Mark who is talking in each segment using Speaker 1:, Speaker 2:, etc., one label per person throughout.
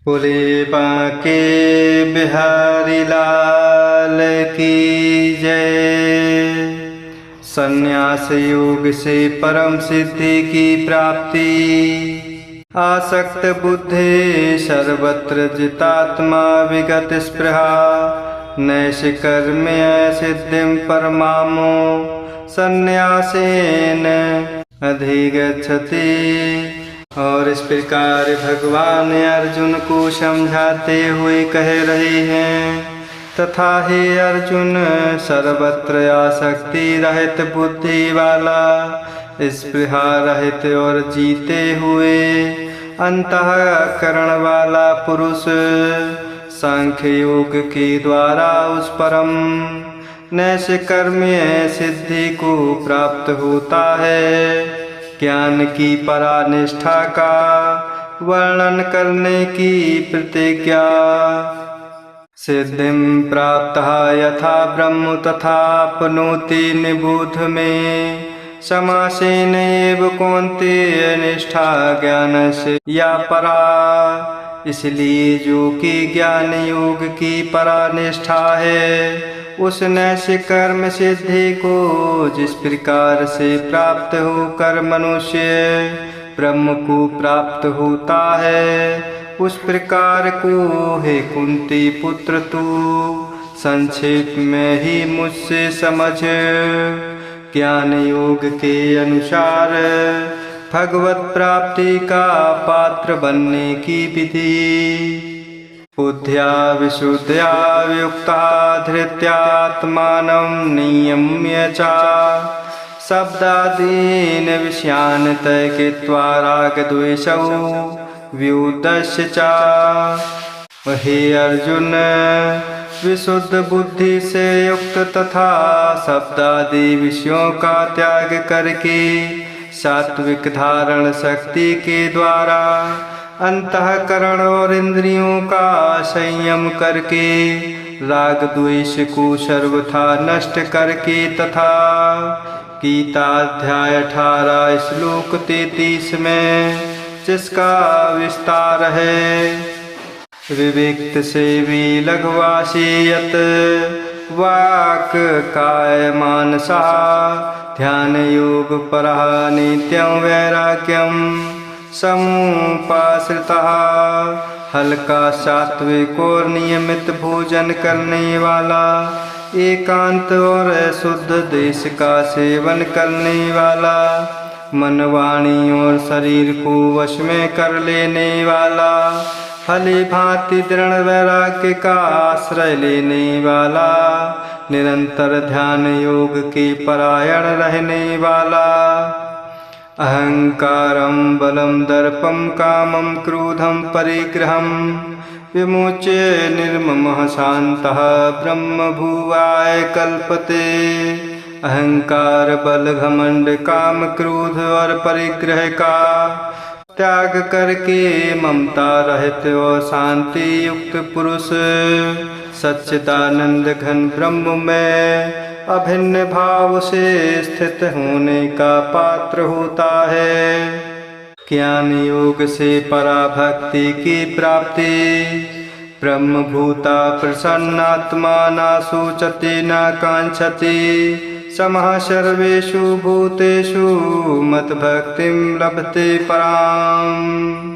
Speaker 1: बोले बांके बिहारी लाल की जय। संन्यास योग से परम सिद्धि की प्राप्ति, आसक्त बुद्धि सर्वत्र जितात्मा विगत स्पृहा, नैष्कर्म्य सिद्धिं परमामो संन्यासेन अधिगच्छति। और इस प्रकार भगवान अर्जुन को समझाते हुए कह रहे हैं, तथा हे अर्जुन, सर्वत्र आसक्ति रहित बुद्धि वाला, स्पृहा रहित और जीते हुए अंतःकरण वाला पुरुष सांख्य योग के द्वारा उस परम नैष्कर्म्य सिद्धि को प्राप्त होता है। ज्ञान की परानिष्ठा का वर्णन करने की प्रतिज्ञा, सिद्धिं प्राप्तः यथा ब्रह्म तथाप्नोति निबोध में, समासेन एव कौन्तेय निष्ठा ज्ञानस्य या परा। इसलिए जो कि ज्ञान योग की परानिष्ठा है, उस नैष्कर्म्य सिद्धि को जिस प्रकार से प्राप्त होकर मनुष्य ब्रह्म को प्राप्त होता है, उस प्रकार को हे कुंती पुत्र तू संक्षेप में ही मुझसे समझ। ज्ञान योग के अनुसार भगवत प्राप्ति का पात्र बनने की विधि, बुद्ध्या विशुद्ध्या युक्ता धृत्यात्मानं नियम्य च, शब्दादीन् विषयान् त्यक्त्वा रागद्वेषौ व्युदस्य च। हे अर्जुन, विशुद्ध बुद्धि से युक्त तथा शब्दादि विषयों का त्याग करके सात्विक धारण शक्ति के द्वारा अंतःकरण और इंद्रियों का संयम करके राग द्वेष को सर्वथा नष्ट करके, तथा गीता अध्याय 18 श्लोक 33 में जिसका विस्तार है, विविक्त से भी लघवासी यत वाक काय मानसा, ध्यान योग परः नित्यं वैराग्यम समुपाश्रिता। हल्का सात्विक और नियमित भोजन करने वाला, एकांत और शुद्ध देश का सेवन करने वाला, मन वाणी और शरीर को वश में कर लेने वाला, भली भांति दृढ़ वैराग्य का आश्रय लेने वाला, निरंतर ध्यान योग के परायण रहने वाला, अहंकारं बलं दर्पं कामं क्रोधं परिग्रहं विमोच्य निर्ममः शान्तः ब्रह्म भुवाय कल्पते। अहंकार बल घमंड काम क्रोध और परिग्रह का त्याग करके ममता रहित और शांति युक्त पुरुष सच्चिदानंद घन ब्रह्म में अभिन्न भाव से स्थित होने का पात्र होता है। ज्ञान योग से पराभक्ति की प्राप्ति, ब्रह्मभूता प्रसन्नात्मा न शोचति न कांक्षति, समः सर्वेषु भूतेषु मद्भक्तिं लभते पराम्।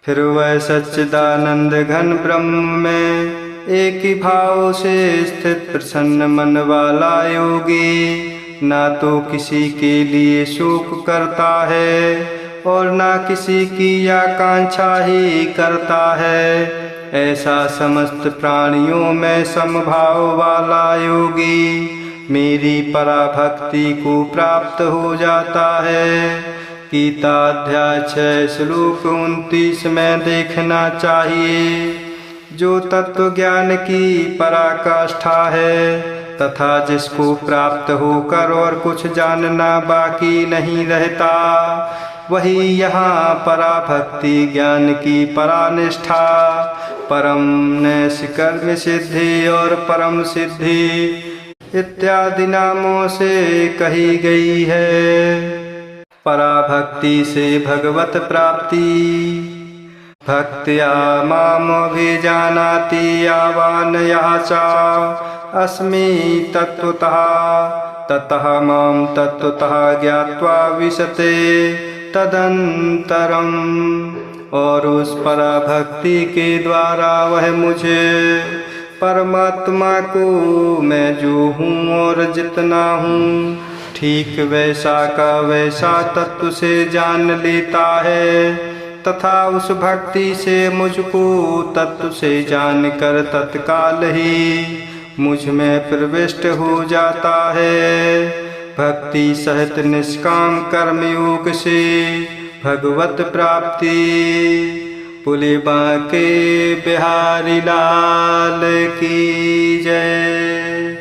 Speaker 1: फिर वह सच्चिदानंद घन ब्रह्म में एक ही भाव से स्थित प्रसन्न मन वाला योगी ना तो किसी के लिए शोक करता है और ना किसी की आकांक्षा ही करता है, ऐसा समस्त प्राणियों में समभाव वाला योगी मेरी पराभक्ति को प्राप्त हो जाता है। गीता अध्याय 6 श्लोक 29 में देखना चाहिए। जो तत्व ज्ञान की पराकाष्ठा है तथा जिसको प्राप्त होकर और कुछ जानना बाकी नहीं रहता, वही यहाँ पराभक्ति ज्ञान की परानिष्ठा, परम नैष्कर्म्य सिद्धि और परम सिद्धि इत्यादि नामों से कही गई है। पराभक्ति से भगवत प्राप्ति, भक्त्या मामभिजानाति यावान् यः च अस्मि तत्त्वतः ततः मां तत्त्वतः ज्ञात्वा विशते तदंतरम। और उस पराभक्ति के द्वारा वह मुझे परमात्मा को मैं जो हूँ और जितना हूँ ठीक वैसा का वैसा तत्व से जान लेता है, तथा उस भक्ति से मुझको तत्व से जानकर तत्काल ही मुझ में प्रविष्ट हो जाता है। भक्ति सहित निष्काम कर्म योग से भगवत प्राप्ति। बोले बांके बिहारी लाल की जय।